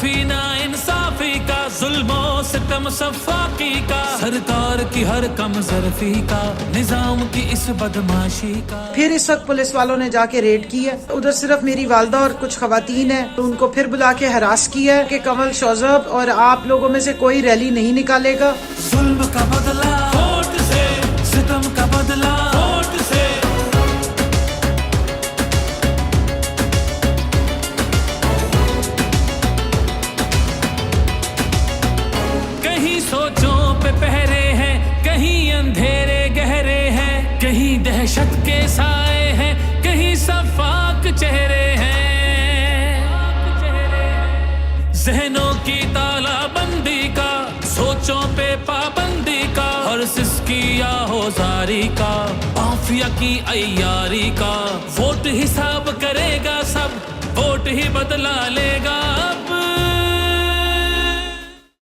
माफी ना इंसाफी का, जुल्मो सितम सफाकी का, सरकार की हर कम ज़रफ़ी का, निजाम की इस बदमाशी का। फिर इस वक्त पुलिस वालों ने जाके रेड की है। उधर सिर्फ मेरी वालदा और कुछ खवातीन है, तो उनको फिर बुला के हरास किया है कि कमल शौजब और आप लोगों में से कोई रैली नहीं निकालेगा। जुल्म का बदला वोट से, सितम का बदला वोट से। कहीं सोचों पे पहरे हैं, कहीं अंधेरे गहरे हैं, कहीं दहशत के साए हैं, कहीं सफाक चेहरे हैं। जहनों की तालाबंदी का, सोचों पे पाबंदी का, और सिसकी आहोजारी का, माफिया की अय्यारी का। वोट हिसाब करेगा सब, वोट ही बदला लेगा।